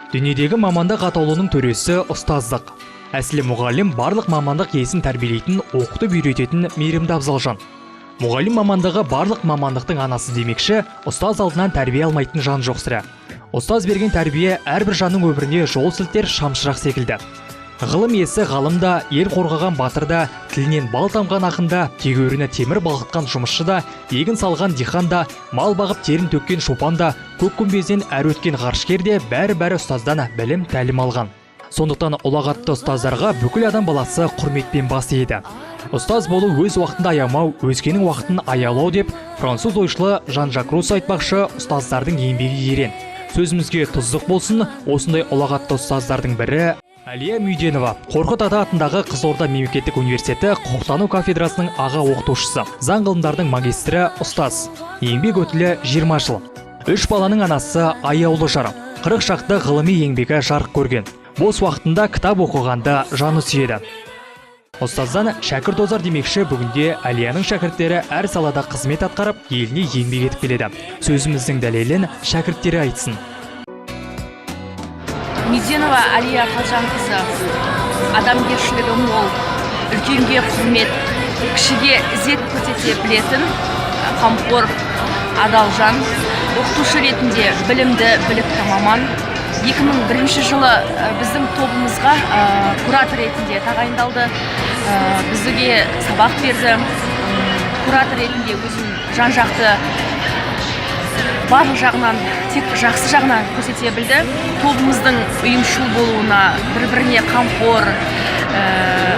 Дүниедегі мамандық атаулының төресі ұстаздық. Әсілі мұғалім барлық мамандық иесін тәрбиелейтін, оқытып үйрететін мейірімді абзал жан. Мұғалім мамандығы барлық мамандықтың анасы демекші, ұстаз алдынан тәрбие алмайтын жан жоқ сірә. Ұстаз берген тәрбие әрбір жанның өміріне жол сілтер шамшырақ секілді. Ғылым иесі ғалымда, ел қорғаған батырда, тілінен бал тамған ақында, тегеуріні темір балқытқан жұмысшы да, егін салған диқан да, мал бағып терін төккен шопан да, көк күмбезден әр өткен ғарышкер де бәрі ұстаздан білім тәлім алған. Сондықтан ұлағатты ұстаздарға бүкіл адам баласы құрметпен бас иеді. Ұстаз болу өз уақытында аямау, өзгенің уақытын аялау деп француз ойшылы Жан-Жак Руссо айтпақшы, ұстаздардың еңбегі ерен. Сөзімізге тұздық болсын, осындай ұлағатты ұстаздардың бірі Әлия Мүйденова, Қорқыт Ата атындағы Қызылорда мемлекеттік университеті құқықтану кафедрасының аға оқытушысы, заң ғылымдардың магистрі, ұстаз. Еңбек өтілі 20 жыл. 3 баланың анасы, аяулы жары. 40 шақты ғылыми еңбегі жарық көрген. Бос уақытында кітап оқығанды жаны сүйеді. Ұстаздан шәкірт озар демекші, бүгінде Әлияның шәкірттері әр салада қызмет атқарып, еліне еңбек етіп келеді. Сөзіміздің дәлелін шәкірттері айтсын. Мүйденова Әлия Қалжанқызы адамгершілігі мол, үлкенге құрмет, кішіге ізет көрсете білетін, қамқор, адал жан, оқытушы ретінде білімді, білікті маман. 2001 жылы біздің тобымызға куратор ретінде тағайындалды. Бізге сабақ берді. Куратор ретінде өзін жан-жақты барлық жағынан, тек жақсы жағынан көрсете білді. Тобымыздың ұйымшыл болуына, бір-біріне қамқор,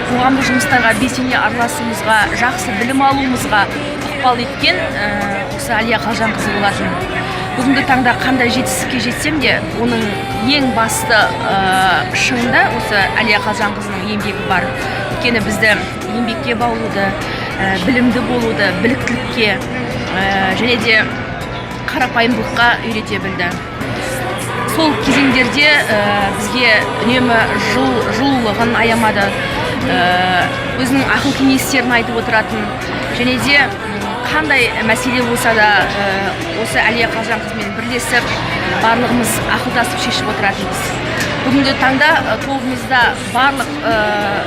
қоғамдық жұмыстарға белсене араласуымызға, жақсы білім алуымызға ықпал еткен осы Әлия Қалжанқызы болатын. Бүгінгі таңда қандай жетістікке жетсем де, оның ең басты шыңында осы Әлия Қалжанқызының еңбегі бар. Өйткені бізді еңбекке баулуды, білімді болуды, біліктілікке және де қарапайымдылыққа үйрете білді. Сол кезеңдерде бізге үнемі жылулығын аямады, өзінің ақыл кеңестерін айтып отыратын, және де қандай мәселе болса да осы Әлия Қалжанқызымен бірлесіп, барлығымыз ақылдасып шешіп отыратынбыз. Бүгінгі таңда тобымызда барлық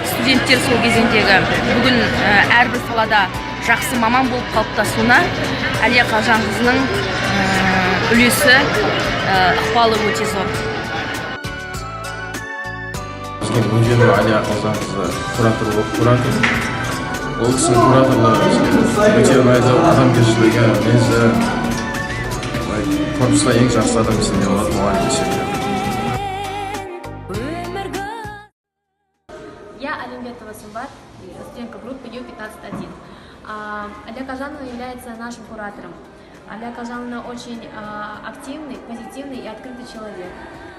студенттер сол кезеңдегі бүгін әрбір салада жақсы маман болып қалыптасуына Әлия Қалжанқызының үлесі, ықпалы өте зор. Мүйденова Әлия Қалжанқызы куратор. Ол кісінің кураторлығы өте адамгершілігі, мінезі, корпусқа ең жақсы адам есінде болады мұғалім есебінде. Я Алимбетова Сумбат, студентка группы Ю-15-1. Әлия Қалжанова является нашим куратором. Әлия Қалжанова очень активный, позитивный и открытый человек.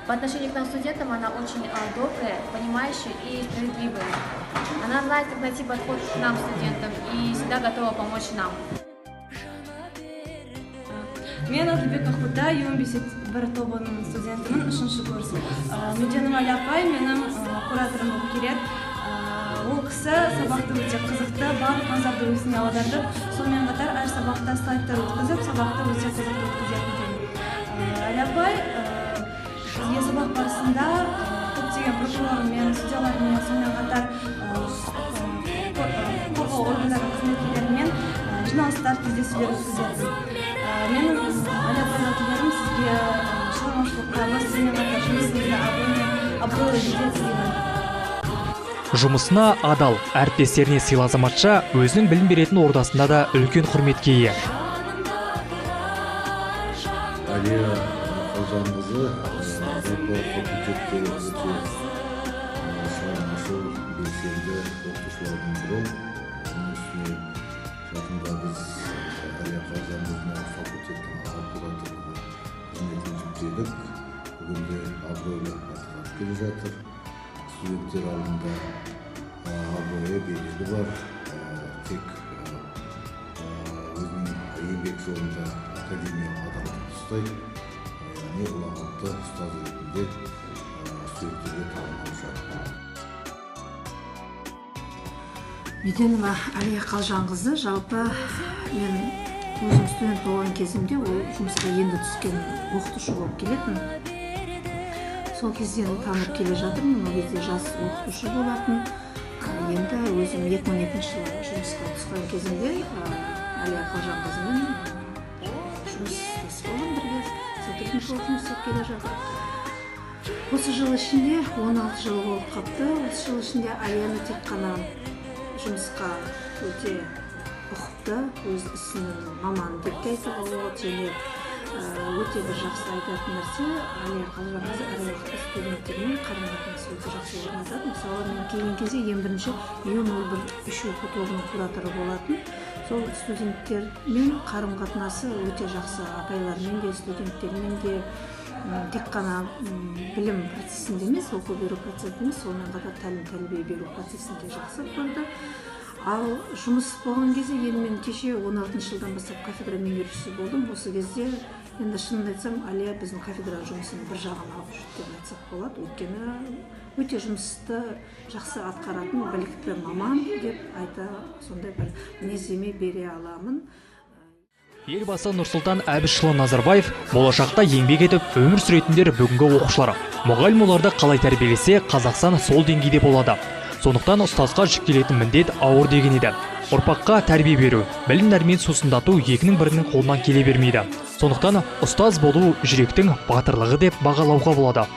По отношению к нам, студентам, она очень добрая, понимающая и справедливая. Она знает, как найти подход к нам, студентам, и всегда готова помочь нам. Мен Атылбек Ақбота, Ю-15 тобының студентімін, 3-ші курс. Мүйденова Әлия апай менің кураторым болып келеді. Ол кісі сабақты өте қызықты, барлық назарды өзіне аудартып, сонымен қатар әр сабақта слайдтар өткізіп, сабақты өте қызықты өткізетін. Әлия апай бізге сабақ барысында көптеген прокурорлармен, судьялармен, сонымен қатар қорғау органдары қызметкерлерімен жиналыстар, кездесулер өткізетін. Менің Әлия апайларым сізге шығармашылық табыс, сонымен қатар жұмысыңызда абыройлы жеткізеді. Жұмысына адал, әріптестеріне сыйлы азаматша, өзінің білім беретін ордасында да үлкен құрметке ие. Әлия Қалжанқызы жалпы факультетте өте шығармашыл, белсенді оқытушылардың бірі. Оның үстіне жақында біз Әлия Қалжанқызына факультеттің аға кураторлығы қызметін жүктедік. Бүгінде абыройлы атқарып келе жатыр. Студенттер алдында абыройы, белгілі бар. Тек өзінің еңбек жолында академиялық адалдықты ұстайды. Яғни ұлағатты ұстаз ретінде студенттерге танымал. Мүйденова Әлия Қалжанқызы, жалпы мен өзім студент болған кезімде ол жұмысқа енді түскен оқытушы болып келетін. сол кезден танып келе жатырмын. Ол кезде жас оқытушы болатын. Енді өзім 2002 жылы жұмысқа түскен кезімде Әлия Қалжанқызымен жұмыс істесіп болдым бірге. Сотрудничать жұмыс істеп келе жатыр. Осы жыл ішінде 16 жыл болып қапты. Осы жыл ішінде Әлияны тек қана жұмысқа өте ұқыпты, өз ісінің маманы деп те айтуға болады, және өте бір жақсы айтатын нәрсе, Әлия Қалжанқызы әр уақытта студенттермен қарым-қатынас өте жақсы орнатады. Мысалы, мен келген кезде ең бірінші Ю-01 оқу тобының кураторы болатын. Сол студенттермен қарым-қатынасы өте жақсы, апайлармен де, студенттермен де, тек қана білім процесінде емес, оқу беру процесінде емес, сонымен қатар тәлім-тәрбие беру процесінде жақсы көрді. Ал жұмыс болған кезде, енді мен кеше 16 жылдан бастап кафедра меңгерушісі болдым. Осы кезде енді шынын айтсам, Әлия біздің кафедра жұмысын бір жағын алып жүрді деп айтсақ болады. Өйткені өте жұмысты жақсы атқаратын білікті маман деп айта, сондай бір мінездеме бере аламын. Елбасы Нұрсұлтан Әбішұлы Назарбаев болашақта еңбек етіп өмір сүретіндер бүгінгі оқушылар. Мұғалім оларды қалай тәрбиелесе, Қазақстан сол деңгейде болады. Сондықтан ұстазға жүктелетін міндет ауыр деген еді. Ұрпаққа тәрбие беру, білім нәрмен сусындату екінің бірінің қолынан келе бермейді. Сондықтан ұстаз болу жүректің батырлығы деп бағалауға болады.